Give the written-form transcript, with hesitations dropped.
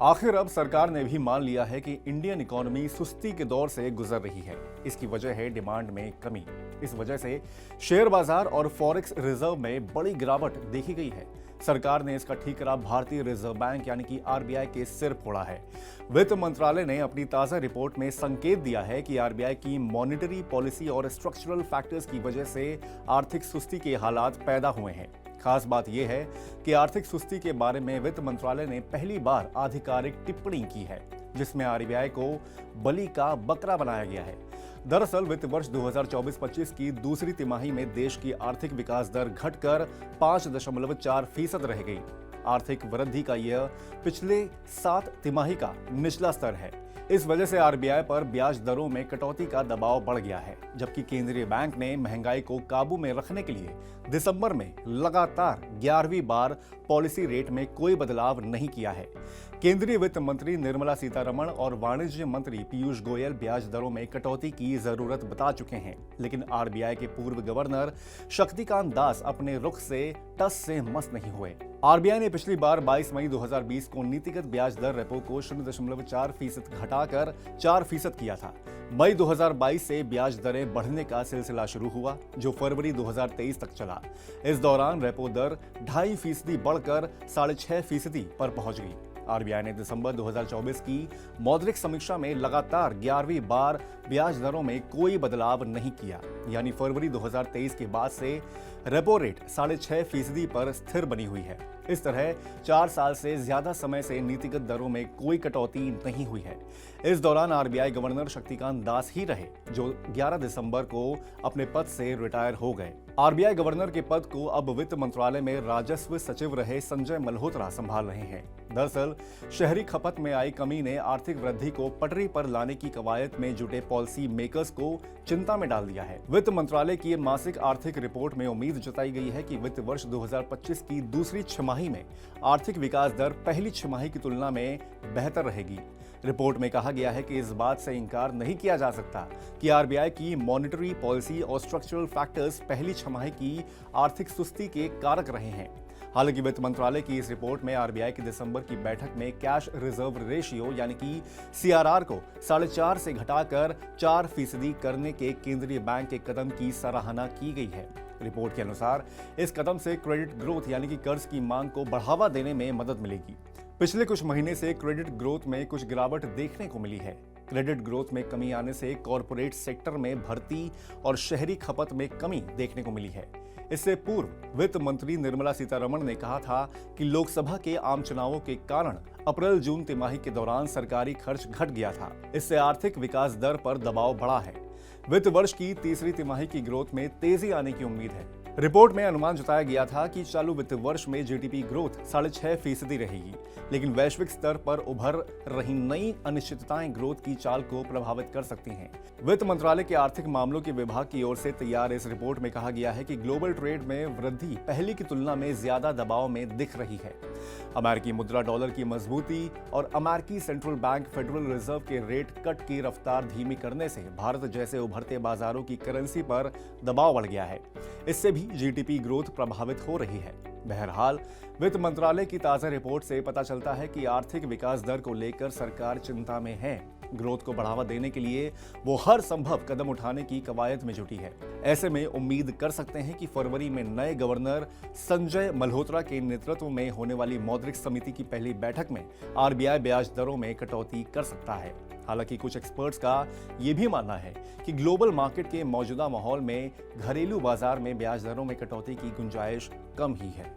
आखिर अब सरकार ने भी मान लिया है कि इंडियन इकोनॉमी सुस्ती के दौर से गुजर रही है। इसकी वजह है डिमांड में कमी। इस वजह से शेयर बाजार और फॉरेक्स रिजर्व में बड़ी गिरावट देखी गई है। सरकार ने इसका ठीकरा भारतीय रिजर्व बैंक यानी कि आरबीआई के सिर फोड़ा है। वित्त मंत्रालय ने अपनी ताजा रिपोर्ट में संकेत दिया है कि आरबीआई की मॉनेटरी पॉलिसी और स्ट्रक्चरल फैक्टर्स की वजह से आर्थिक सुस्ती के हालात पैदा हुए हैं। खास बात यह है कि आर्थिक सुस्ती के बारे में वित्त मंत्रालय ने पहली बार आधिकारिक टिप्पणी की है, जिसमें आरबीआई को बलि का बकरा बनाया गया है। दरअसल वित्त वर्ष 2024-25 की दूसरी तिमाही में देश की आर्थिक विकास दर घटकर 5.4% रह गई। आर्थिक वृद्धि का यह पिछले 7 तिमाही का निचला स्तर है। इस वजह से आरबीआई पर ब्याज दरों में कटौती का दबाव बढ़ गया है, जबकि केंद्रीय बैंक ने महंगाई को काबू में रखने के लिए दिसंबर में लगातार 11वीं बार पॉलिसी रेट में कोई बदलाव नहीं किया है। केंद्रीय वित्त मंत्री निर्मला सीतारमण और वाणिज्य मंत्री पीयूष गोयल ब्याज दरों में कटौती की जरूरत बता चुके हैं, लेकिन आरबीआई के पूर्व गवर्नर शक्तिकांत दास अपने रुख से टस से मस नहीं हुए। आरबीआई ने पिछली बार 22 मई 2020 को नीतिगत ब्याज दर रेपो को 0.4% घटाकर 4% किया था। मई 2022 से ब्याज दरें बढ़ने का सिलसिला शुरू हुआ, जो फरवरी 2023 तक चला। इस दौरान रेपो दर 2.5% बढ़कर 6.5% पर पहुंच गई। आरबीआई ने दिसंबर 2024 की मौद्रिक समीक्षा में लगातार 11वीं बार ब्याज दरों में कोई बदलाव नहीं किया, यानी फरवरी 2023 के बाद से रेपो रेट 6.5% पर स्थिर बनी हुई है। इस तरह 4 साल से ज्यादा समय से नीतिगत दरों में कोई कटौती नहीं हुई है। इस दौरान आरबीआई गवर्नर शक्तिकांत दास ही रहे, जो 11 दिसंबर को अपने पद से रिटायर हो गए। आरबीआई गवर्नर के पद को अब वित्त मंत्रालय में राजस्व सचिव रहे संजय मल्होत्रा संभाल रहे हैं। दरअसल शहरी खपत में आई कमी ने आर्थिक वृद्धि को पटरी पर लाने की कवायद में जुटे पॉलिसी मेकर्स को चिंता में डाल दिया है। वित्त मंत्रालय की मासिक आर्थिक रिपोर्ट में उम्मीद जताई गई है कि वित्त वर्ष 2025 की दूसरी छमाही में आर्थिक विकास दर पहली छमाही की तुलना में बेहतर रहेगी। रिपोर्ट में कहा गया है कि इस बात से इनकार नहीं किया जा सकता कि आरबीआई की मॉनेटरी पॉलिसी और स्ट्रक्चरल फैक्टर्स पहली छमाही की आर्थिक सुस्ती के कारक रहे हैं। हालांकि वित्त मंत्रालय की इस रिपोर्ट में आरबीआई की दिसंबर की बैठक में कैश रिजर्व रेशियो यानी कि सीआरआर को 4.5 से घटाकर 4% करने के केंद्रीय बैंक के कदम की सराहना की गई है। रिपोर्ट के अनुसार इस कदम से क्रेडिट ग्रोथ यानी कि कर्ज की मांग को बढ़ावा देने में मदद मिलेगी। पिछले कुछ महीने से क्रेडिट ग्रोथ में कुछ गिरावट देखने को मिली है। क्रेडिट ग्रोथ में कमी आने से कॉरपोरेट सेक्टर में भर्ती और शहरी खपत में कमी देखने को मिली है। इससे पूर्व वित्त मंत्री निर्मला सीतारमण ने कहा था कि लोकसभा के आम चुनावों के कारण अप्रैल-जून तिमाही के दौरान सरकारी खर्च घट गया था। इससे आर्थिक विकास दर पर दबाव बढ़ा है। वित्त वर्ष की तीसरी तिमाही की ग्रोथ में तेजी आने की उम्मीद है। रिपोर्ट में अनुमान जताया गया था कि चालू वित्त वर्ष में जीडीपी ग्रोथ 6.5% रहेगी, लेकिन वैश्विक स्तर पर उभर रही नई अनिश्चितताएं ग्रोथ की चाल को प्रभावित कर सकती हैं। वित्त मंत्रालय के आर्थिक मामलों के विभाग की ओर से तैयार इस रिपोर्ट में कहा गया है कि ग्लोबल ट्रेड में वृद्धि पहले की तुलना में ज्यादा दबाव में दिख रही है। अमेरिकी मुद्रा डॉलर की मजबूती और अमेरिकी सेंट्रल बैंक फेडरल रिजर्व के रेट कट की रफ्तार धीमी करने से भारत जैसे उभरते बाजारों की करेंसी पर दबाव बढ़ गया है। इससे भी जीडीपी ग्रोथ प्रभावित हो रही है। बहरहाल वित्त मंत्रालय की ताजा रिपोर्ट से पता चलता है कि आर्थिक विकास दर को लेकर सरकार चिंता में है। ग्रोथ को बढ़ावा देने के लिए वो हर संभव कदम उठाने की कवायद में जुटी है। ऐसे में उम्मीद कर सकते हैं कि फरवरी में नए गवर्नर संजय मल्होत्रा के नेतृत्व में होने वाली मौद्रिक समिति की पहली बैठक में आरबीआई ब्याज दरों में कटौती कर सकता है। हालांकि कुछ एक्सपर्ट्स का यह भी मानना है कि ग्लोबल मार्केट के मौजूदा माहौल में घरेलू बाजार में ब्याज दरों में कटौती की गुंजाइश कम ही है।